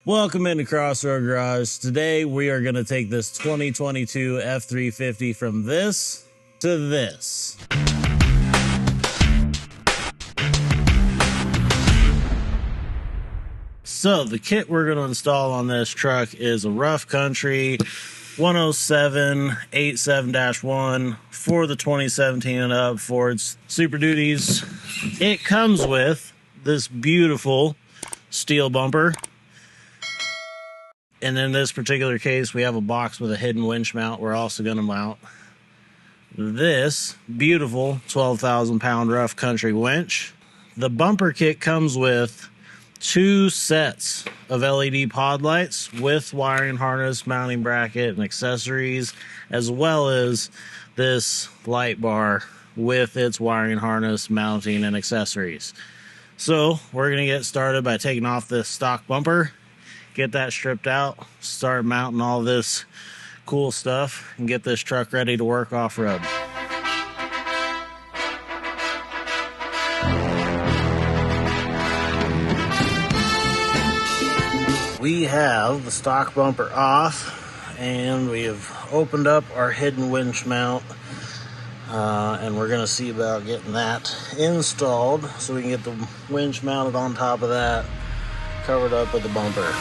Welcome into Crossroad Garage. Today we are going to take this 2022 F-350 from this to this. So the kit we're going to install on this truck is a Rough Country 107 87-1 for the 2017 and up Ford's Super Duties. It comes with this beautiful steel bumper. And in this particular case, we have a box with a hidden winch mount. We're also going to mount this beautiful 12,000 pound Rough Country winch. The bumper kit comes with 2 sets of LED pod lights with wiring harness, mounting bracket, and accessories, as well as this light bar with its wiring harness, mounting, and accessories. So we're going to get started by taking off this stock bumper, get that stripped out, start mounting all this cool stuff, and get this truck ready to work off-road. We have the stock bumper off, and we have opened up our hidden winch mount, and we're going to see about getting that installed so we can get the winch mounted on top of that, covered up with the bumper.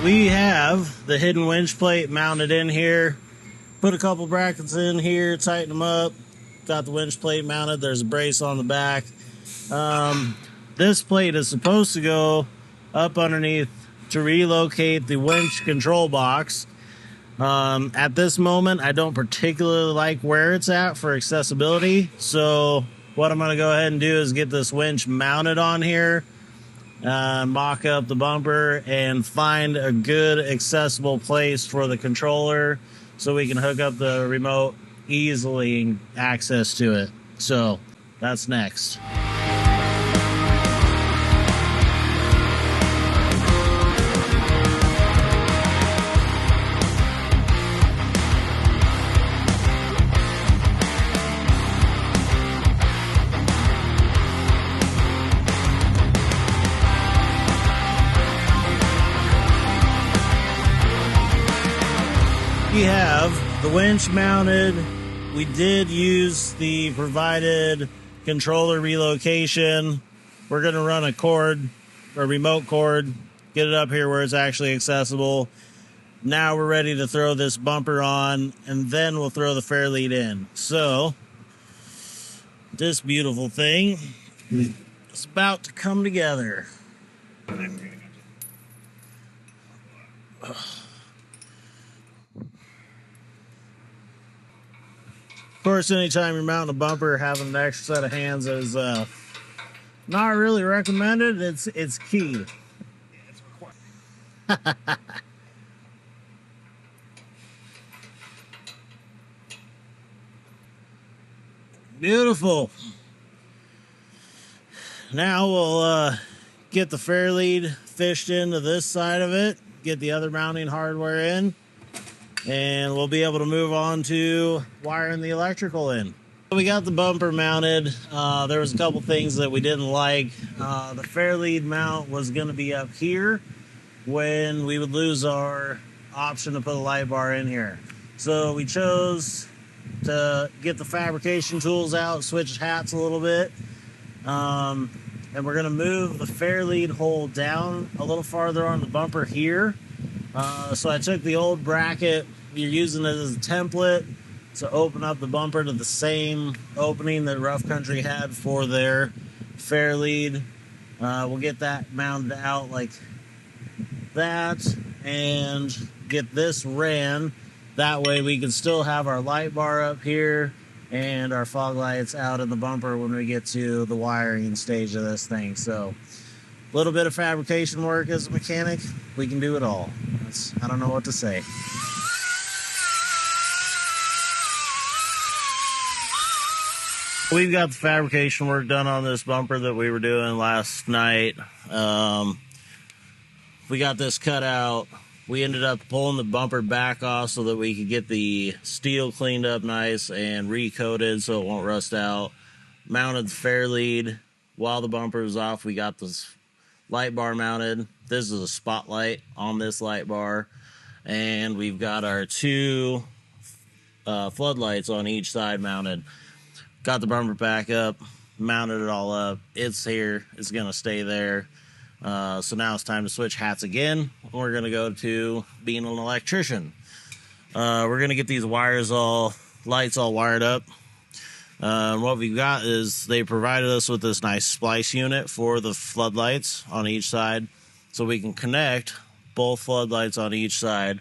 We have the hidden winch plate mounted in here. Put a couple brackets in here, tighten them up. Got the winch plate mounted. There's a brace on the back. This plate is supposed to go up underneath to relocate the winch control box. At this moment, I don't particularly like where it's at for accessibility. So what I'm going to go ahead and do is get this winch mounted on here, mock up the bumper, and find a good accessible place for the controller so we can hook up the remote easily access to it. So that's next. We have the winch mounted. We did use the provided controller relocation. We're going to run a cord, a remote cord, get it up here where it's actually accessible. Now we're ready to throw this bumper on, and then we'll throw the fair lead in. So this beautiful thing is about to come together. Of course, anytime you're mounting a bumper, having an extra set of hands is not really recommended. It's key. Beautiful. Now we'll get the fair lead fished into this side of it, get the other mounting hardware in, and we'll be able to move on to wiring the electrical in. We got the bumper mounted. There was a couple things that we didn't like. The fair lead mount was going to be up here when we would lose our option to put a light bar in here. So we chose to get the fabrication tools out, switch hats a little bit. And we're going to move the fair lead hole down a little farther on the bumper here. So I took the old bracket. You're using it as a template to open up the bumper to the same opening that Rough Country had for their fair lead. We'll get that mounted out like that and get this ran. That way we can still have our light bar up here and our fog lights out in the bumper when we get to the wiring stage of this thing. So a little bit of fabrication work as a mechanic, we can do it all. I don't know what to say. We've got the fabrication work done on this bumper that we were doing last night. We got this cut out We ended up pulling the bumper back off so that we could get the steel cleaned up nice and recoated so it won't rust out. Mounted the fair lead while the bumper was off. We got this light bar mounted. This is a spotlight on this light bar. And we've got our two floodlights on each side mounted. Got the bumper back up, mounted it all up. It's here. It's going to stay there. So now it's time to switch hats again. We're going to go to being an electrician. We're going to get these lights all wired up. What we've got is they provided us with this nice splice unit for the floodlights on each side, so we can connect both floodlights on each side.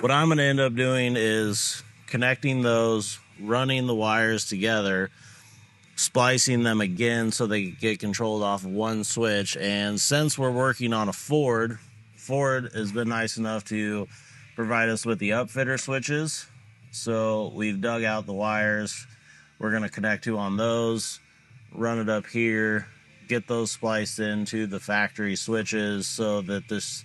What I'm going to end up doing is connecting those, running the wires together, splicing them again so they get controlled off of one switch. And since we're working on a Ford has been nice enough to provide us with the upfitter switches. So we've dug out the wires we're going to connect to on those, run it up here, get those spliced into the factory switches so that this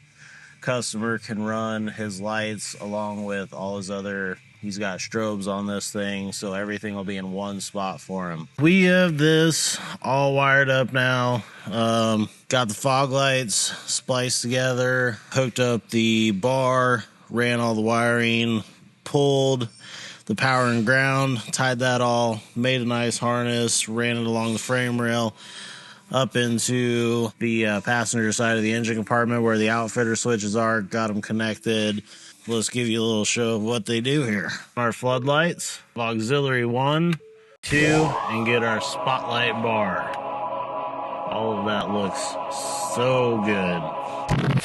customer can run his lights along with all his other, he's got strobes on this thing, so everything will be in one spot for him. We have this all wired up now. Got the fog lights spliced together, hooked up the bar, ran all the wiring, pulled the power and ground, tied that all, made a nice harness, ran it along the frame rail up into the passenger side of the engine compartment where the outfitter switches are, got them connected. Let's give you a little show of what they do here. Our floodlights, auxiliary 1, 2, and get our spotlight bar. All of that looks so good.